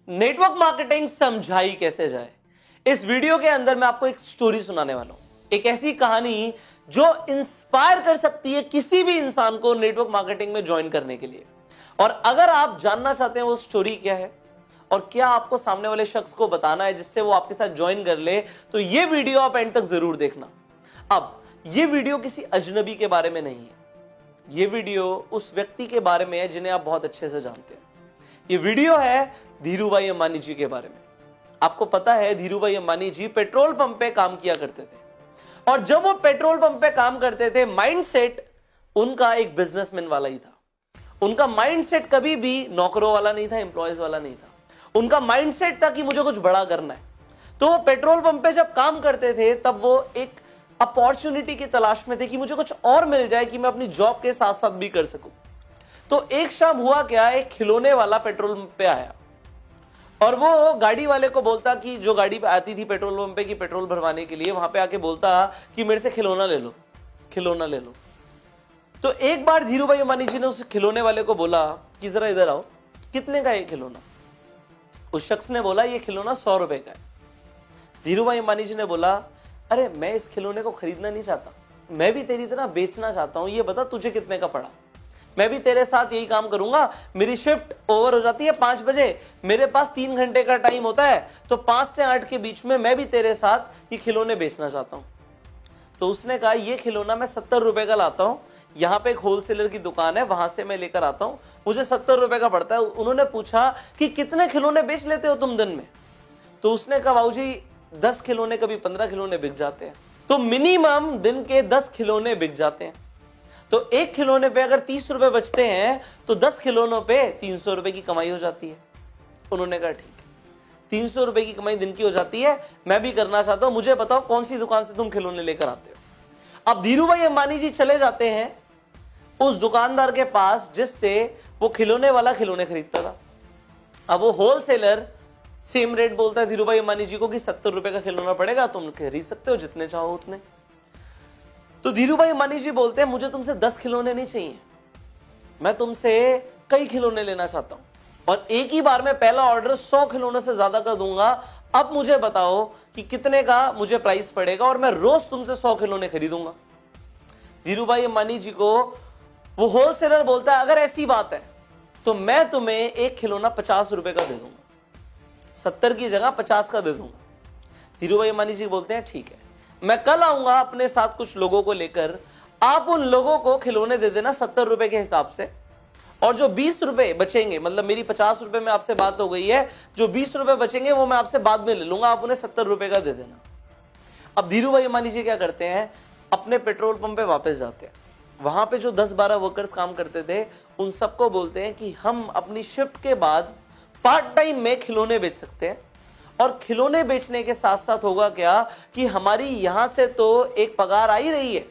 Network marketing समझाई कैसे जाए। इस वीडियो के अंदर मैं आपको एक स्टोरी सुनाने वाला हूं, एक ऐसी कहानी जो इंस्पायर कर सकती है किसी भी इंसान को नेटवर्क मार्केटिंग में ज्वाइन करने के लिए। और अगर आप जानना चाहते हैं वो स्टोरी क्या है और क्या आपको सामने वाले शख्स को बताना है जिससे वो आपके साथ ज्वाइन कर ले, तो ये वीडियो आप एंड तक जरूर देखना। अब ये वीडियो किसी अजनबी के बारे में नहीं है, ये वीडियो उस व्यक्ति के बारे में है जिन्हें आप बहुत अच्छे से जानते हैं। ये वीडियो है धीरूभाई अंबानी जी के बारे में। आपको पता है धीरूभाई अंबानी जी पेट्रोल पंप पे काम किया करते थे और जब वो पेट्रोल पंप पे काम करते थे माइंडसेट उनका एक बिजनेसमैन वाला ही था। उनका माइंडसेट कभी भी नौकरों वाला नहीं था, एम्प्लॉयज वाला नहीं था। उनका माइंडसेट था कि मुझे कुछ बड़ा करना है। तो वो पेट्रोल पंप पे जब काम करते थे तब वो एक अपॉर्चुनिटी की तलाश में थे कि मुझे कुछ और मिल जाए कि मैं अपनी जॉब के साथ साथ भी कर सकूं। तो एक शाम हुआ क्या, एक खिलौने वाला पेट्रोल पंप पे आया और वो गाड़ी वाले को बोलता कि जो गाड़ी पे आती थी पेट्रोल पंप पे की पेट्रोल भरवाने के लिए, वहां पे आके बोलता कि मेरे से खिलौना ले लो, खिलौना ले लो। तो एक बार धीरूभाई अंबानी जी ने उस खिलौने वाले को बोला कि जरा इधर आओ, कितने का ये खिलौना? उस शख्स ने बोला ये खिलौना 100 रुपए का है। धीरूभाई अंबानी जी ने बोला अरे मैं इस खिलौने को खरीदना नहीं चाहता, मैं भी तेरी तरह बेचना चाहता हूं, ये बता तुझे कितने का पड़ा? मैं भी तेरे साथ यही काम करूंगा। मेरी शिफ्ट ओवर हो जाती है 5 बजे, मेरे पास 3 घंटे का टाइम होता है, तो 5 से 8 के बीच में मैं भी तेरे साथ ये खिलौने बेचना चाहता हूं। तो उसने कहा ये खिलौना मैं 70 रुपए का लाता हूं, यहां पे एक होलसेलर की दुकान है, वहां से मैं लेकर आता हूं, मुझे 70 रुपए का पड़ता है। उन्होंने पूछा कि कितने खिलौने बेच लेते हो तुम दिन में? तो उसने कहा बाबू जी 10 खिलौने, कभी 15 खिलौने बिक जाते हैं। तो मिनिमम दिन के 10 खिलौने बिक जाते हैं। तो एक खिलौने पे अगर 30 रुपए बचते हैं तो 10 खिलौनों पे 300 रुपए की कमाई हो जाती है। उन्होंने कहा ठीक है, 300 रुपए की कमाई दिन की हो जाती है, मैं भी करना चाहता हूं, मुझे बताओ कौन सी दुकान से तुम खिलौने लेकर आते हो। अब धीरूभाई अंबानी जी चले जाते हैं उस दुकानदार के पास जिससे वो खिलौने वाला खिलौने खरीदता था। अब वो होलसेलर सेम रेट बोलता है धीरूभाई अंबानी जी को कि 70 रुपए का खिलौना पड़ेगा, तुम खरीद सकते हो जितने चाहो उतने। तो धीरूभाई अंबानी जी बोलते हैं मुझे तुमसे 10 खिलौने नहीं चाहिए, मैं तुमसे कई खिलौने लेना चाहता हूं और एक ही बार में पहला ऑर्डर 100 खिलौने से ज्यादा का दूंगा। अब मुझे बताओ कि कितने का मुझे प्राइस पड़ेगा और मैं रोज तुमसे 100 खिलौने खरीदूंगा। धीरूभाई अंबानी जी को वो होलसेलर बोलता है अगर ऐसी बात है तो मैं तुम्हें एक खिलौना 50 रुपए का दे दूंगा, 70 की जगह 50 का दे दूंगा। धीरूभाई अंबानी जी बोलते हैं ठीक है, मैं कल आऊंगा अपने साथ कुछ लोगों को लेकर, आप उन लोगों को खिलौने दे देना 70 रुपए के हिसाब से, और जो 20 रुपए बचेंगे, मतलब मेरी 50 रुपए में आपसे बात हो गई है, जो 20 रुपए बचेंगे वो मैं आपसे बाद में ले लूंगा, आप उन्हें 70 रुपए का दे देना। अब धीरूभाई अंबानी जी क्या करते हैं, अपने पेट्रोल पंप पे वापस जाते हैं। वहां पे जो 10-12 वर्कर्स काम करते थे उन सबको बोलते हैं कि हम अपनी शिफ्ट के बाद पार्ट टाइम में खिलौने बेच सकते हैं, और खिलौने बेचने के साथ साथ होगा क्या कि हमारी यहां से तो एक पगार आ ही रही है,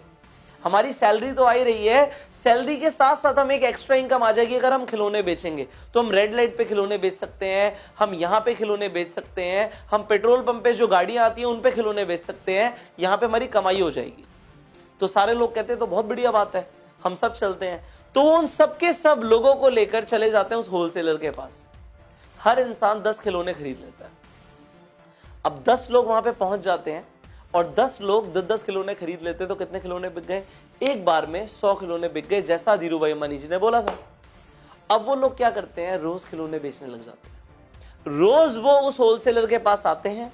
हमारी सैलरी तो आ ही रही है, सैलरी के साथ साथ हम एक एक्स्ट्रा इनकम आ जाएगी अगर हम खिलौने बेचेंगे। तो हम रेड लाइट पे खिलौने बेच सकते हैं, हम यहाँ पे खिलौने बेच सकते हैं, हम पेट्रोल पंप पे जो गाड़ियां आती हैं उन पे खिलौने बेच सकते हैं, यहाँ पे हमारी कमाई हो जाएगी। तो सारे लोग कहते हैं तो बहुत बढ़िया बात है, हम सब चलते हैं। तो उन सबके सब लोगों को लेकर चले जाते हैं उस होलसेलर के पास। हर इंसान 10 खिलौने खरीद लेता है। अब 10 लोग वहां पे पहुंच जाते हैं और 10 लोग 10 खिलौने खरीद लेते, तो कितने खिलौने बिक गए? एक बार में 100 खिलौने बिक गए, जैसा धीरूभाई अंबानी जी ने बोला था। अब वो लोग क्या करते हैं, रोज खिलौने बेचने लग जाते हैं। रोज वो उस होलसेलर के पास आते हैं,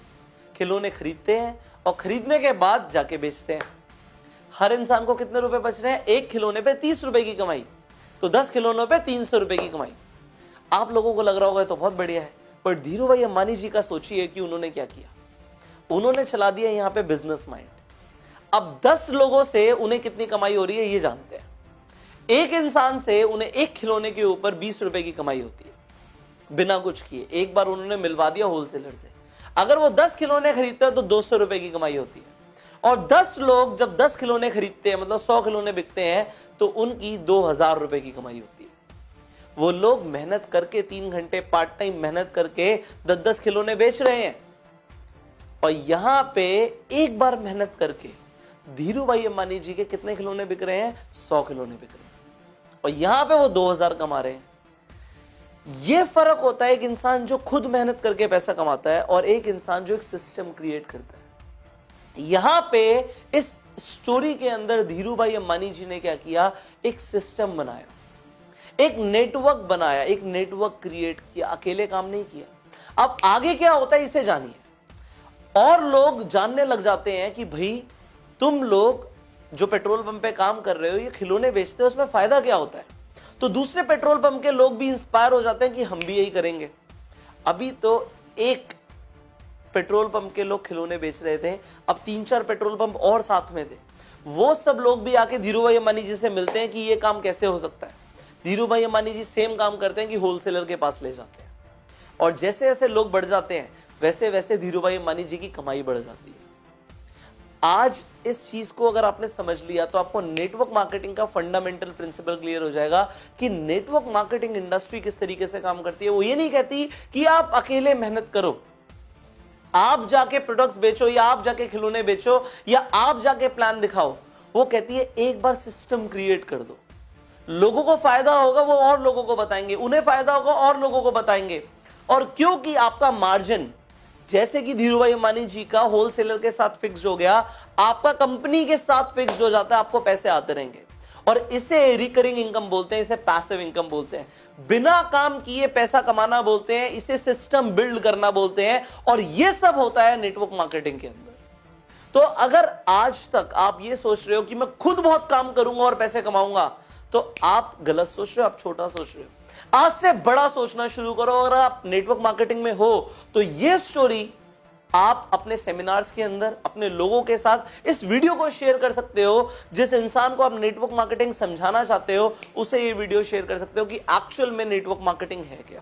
खिलौने खरीदते हैं और खरीदने के बाद जाके बेचते हैं। हर इंसान को कितने रुपए बच रहे हैं? एक खिलौने पे 30 रुपए की कमाई, तो 10 खिलौनों पे 300 रुपए की कमाई। आप लोगों को लग रहा होगा तो बहुत बढ़िया है, पर धीरूभाई अंबानी जी का सोचिए कि उन्होंने क्या किया। उन्होंने चला दिया यहाँ पे बिजनेस माइंड। अब 10 लोगों से उन्हें कितनी कमाई हो रही है ये जानते हैं। एक इंसान से उन्हें एक खिलौने के ऊपर 20 रुपए की कमाई होती है बिना कुछ किए। एक बार उन्होंने मिलवा दिया होलसेलर से, अगर वो 10 खिलौने खरीदते हैं तो 200 रुपए की कमाई होती है। और 10 लोग जब 10 खिलौने खरीदते हैं, मतलब 100 खिलौने बिकते हैं, तो उनकी 2000 रुपए की कमाई होती है। वो लोग मेहनत करके 3 घंटे पार्ट टाइम मेहनत करके 10-10 खिलौने बेच रहे हैं, और यहां पे एक बार मेहनत करके धीरूभाई अंबानी जी के कितने खिलौने बिक रहे हैं? 100 खिलौने बिक रहे हैं, और यहां पे वो 2000 कमा रहे हैं। ये फर्क होता है एक इंसान जो खुद मेहनत करके पैसा कमाता है और एक इंसान जो एक सिस्टम क्रिएट करता है। यहां पे इस स्टोरी के अंदर धीरूभाई अंबानी जी ने क्या किया, एक सिस्टम बनाया, एक नेटवर्क बनाया, एक नेटवर्क क्रिएट किया, अकेले काम नहीं किया। अब आगे क्या होता है इसे जानिए। और लोग जानने लग जाते हैं कि भाई तुम लोग जो पेट्रोल पंप पे काम कर रहे हो, ये खिलौने बेचते हो, उसमें फायदा क्या होता है। तो दूसरे पेट्रोल पंप के लोग भी इंस्पायर हो जाते हैं कि हम भी यही करेंगे। अभी तो एक पेट्रोल पंप के लोग खिलौने बेच रहे थे, अब 3-4 पेट्रोल पंप और साथ में थे। वो सब लोग भी आके धीरूभाई अंबानी जी से मिलते हैं कि ये काम कैसे हो सकता है। धीरूभाई अंबानी जी सेम काम करते हैं कि होलसेलर के पास ले जाते हैं, और जैसे जैसे लोग बढ़ जाते हैं वैसे वैसे धीरूभाई अंबानी जी की कमाई बढ़ जाती है। आज इस चीज को अगर आपने समझ लिया तो आपको नेटवर्क मार्केटिंग का फंडामेंटल प्रिंसिपल क्लियर हो जाएगा कि नेटवर्क मार्केटिंग इंडस्ट्री किस तरीके से काम करती है। वो ये नहीं कहती कि आप अकेले मेहनत करो, आप जाके प्रोडक्ट्स बेचो या आप जाके खिलौने बेचो या आप जाके प्लान दिखाओ। वो कहती है एक बार सिस्टम क्रिएट कर दो, लोगों को फायदा होगा वो और लोगों को बताएंगे, उन्हें फायदा होगा और लोगों को बताएंगे। और क्योंकि आपका मार्जिन जैसे कि धीरूभाई अंबानी जी का होलसेलर के साथ फिक्स हो गया, आपका कंपनी के साथ फिक्स हो जाता है, आपको पैसे आते रहेंगे। और इसे रिकरिंग इनकम बोलते हैं, इसे पैसिव इनकम बोलते हैं, बिना काम किए पैसा कमाना बोलते हैं, इसे सिस्टम बिल्ड करना बोलते हैं। और यह सब होता है नेटवर्क मार्केटिंग के अंदर। तो अगर आज तक आप ये सोच रहे हो कि मैं खुद बहुत काम करूंगा और पैसे कमाऊंगा, तो आप गलत सोच रहे हो, आप छोटा सोच रहे हो। आज से बड़ा सोचना शुरू करो। अगर आप नेटवर्क मार्केटिंग में हो तो ये स्टोरी आप अपने सेमिनार्स के अंदर अपने लोगों के साथ इस वीडियो को शेयर कर सकते हो। जिस इंसान को आप नेटवर्क मार्केटिंग समझाना चाहते हो उसे ये वीडियो शेयर कर सकते हो कि एक्चुअल में नेटवर्क मार्केटिंग है क्या।